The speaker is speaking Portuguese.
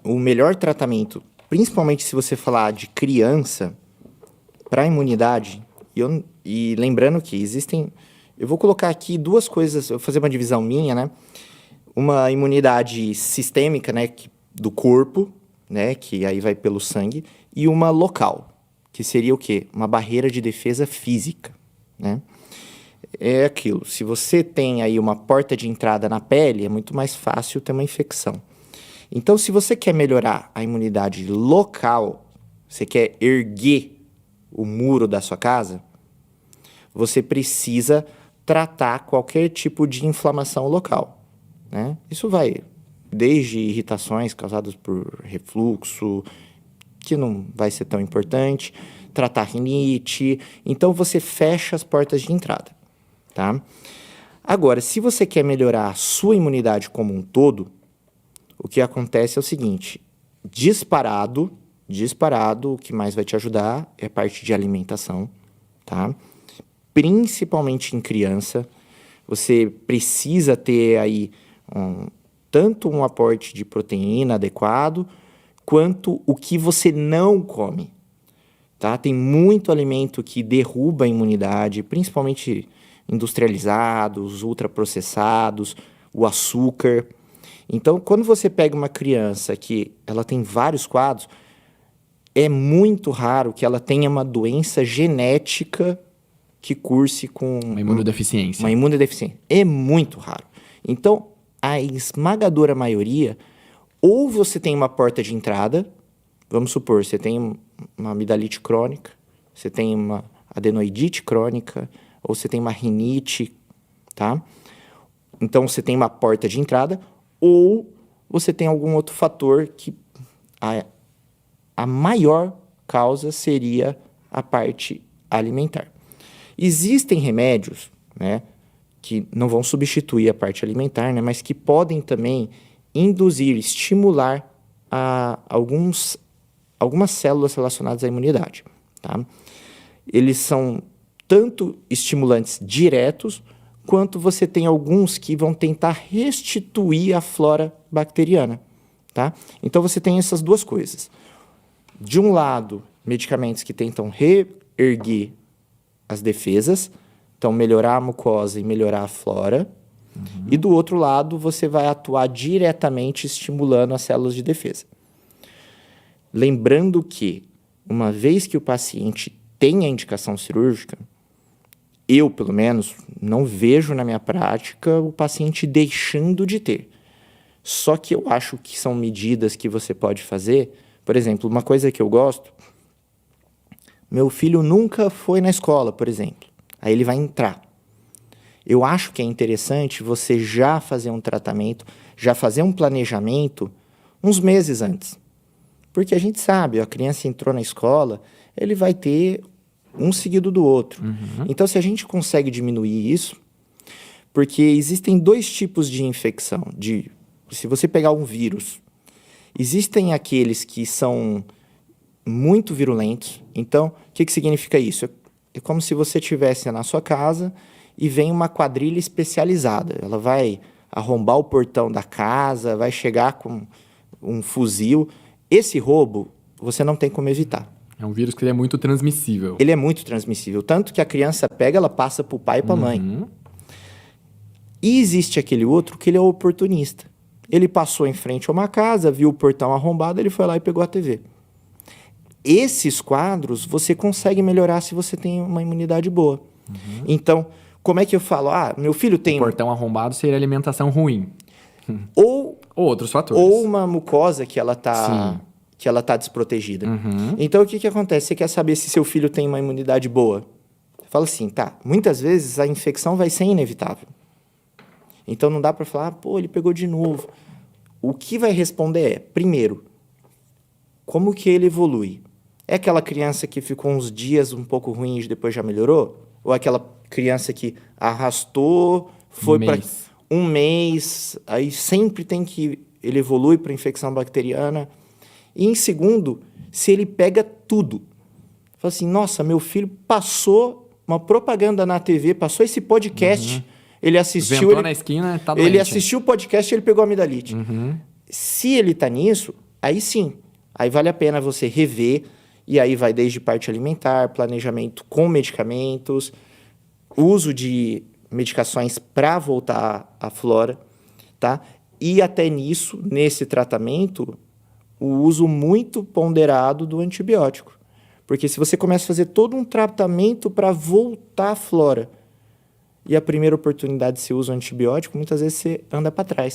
o melhor tratamento, principalmente se você falar de criança, para a imunidade, e lembrando que existem... Eu vou colocar aqui duas coisas, eu vou fazer uma divisão minha, né? Uma imunidade sistêmica, né, do corpo, né, que aí vai pelo sangue, e uma local, que seria o quê? Uma barreira de defesa física, né? É aquilo, se você tem aí uma porta de entrada na pele, é muito mais fácil ter uma infecção. Então, se você quer melhorar a imunidade local, você quer erguer o muro da sua casa, você precisa tratar qualquer tipo de inflamação local, né? Isso vai desde irritações causadas por refluxo, que não vai ser tão importante, tratar rinite. Então, você fecha as portas de entrada, tá? Agora, se você quer melhorar a sua imunidade como um todo, o que acontece é o seguinte, disparado, o que mais vai te ajudar é a parte de alimentação, tá? Principalmente em criança, você precisa ter aí tanto um aporte de proteína adequado, quanto o que você não come, tá? Tem muito alimento que derruba a imunidade, principalmente industrializados, ultraprocessados, o açúcar. Então, quando você pega uma criança que ela tem vários quadros, é muito raro que ela tenha uma doença genética que curse com... Uma imunodeficiência. Uma imunodeficiência. É muito raro. Então, a esmagadora maioria, ou você tem uma porta de entrada, vamos supor, você tem uma amidalite crônica, você tem uma adenoidite crônica, ou você tem uma rinite, tá? Então, você tem uma porta de entrada, ou você tem algum outro fator que a maior causa seria a parte alimentar. Existem remédios, né, que não vão substituir a parte alimentar, né, mas que podem também induzir, estimular algumas células relacionadas à imunidade, tá? Eles são tanto estimulantes diretos, quanto você tem alguns que vão tentar restituir a flora bacteriana, tá? Então, você tem essas duas coisas. De um lado, medicamentos que tentam reerguer as defesas, então melhorar a mucosa e melhorar a flora. Uhum. E do outro lado, você vai atuar diretamente estimulando as células de defesa. Lembrando que, uma vez que o paciente tem a indicação cirúrgica, eu, pelo menos, não vejo na minha prática o paciente deixando de ter. Só que eu acho que são medidas que você pode fazer. Por exemplo, uma coisa que eu gosto, meu filho nunca foi na escola, por exemplo. Aí ele vai entrar. Eu acho que é interessante você já fazer um tratamento, já fazer um planejamento uns meses antes. Porque a gente sabe, a criança entrou na escola, ele vai ter um seguido do outro. Uhum. Então, se a gente consegue diminuir isso, porque existem dois tipos de infecção. Se você pegar um vírus, existem aqueles que são muito virulentos. Então, o que significa isso? É como se você estivesse na sua casa e vem uma quadrilha especializada. Ela vai arrombar o portão da casa, vai chegar com um fuzil. Esse roubo, você não tem como evitar. É um vírus que ele é muito transmissível. Ele é muito transmissível. Tanto que a criança pega, ela passa para o pai e para a mãe. E existe aquele outro que ele é oportunista. Ele passou em frente a uma casa, viu o portão arrombado, ele foi lá e pegou a TV. Esses quadros você consegue melhorar se você tem uma imunidade boa. Uhum. Então, como é que eu falo? Meu filho tem... O portão arrombado seria alimentação ruim. Ou outros fatores. Ou uma mucosa que ela tá desprotegida. Uhum. Então, o que acontece? Você quer saber se seu filho tem uma imunidade boa? Fala assim, tá, muitas vezes a infecção vai ser inevitável. Então, não dá para falar, ele pegou de novo. O que vai responder é, primeiro, como que ele evolui? É aquela criança que ficou uns dias um pouco ruim e depois já melhorou? Ou é aquela criança que arrastou, foi para um mês, aí sempre tem que... Ele evolui para infecção bacteriana. E em segundo, se ele pega tudo. Fala assim, nossa, meu filho passou uma propaganda na TV, passou esse podcast, ele assistiu... Ventou na esquina, tá doente. Ele assistiu o podcast e ele pegou a amidalite. Se ele tá nisso, aí sim, aí vale a pena você rever, e aí vai desde parte alimentar, planejamento com medicamentos, uso de medicações para voltar à flora, tá? E até nisso, nesse tratamento, o uso muito ponderado do antibiótico. Porque se você começa a fazer todo um tratamento para voltar à flora, e a primeira oportunidade você usa o antibiótico, muitas vezes você anda para trás.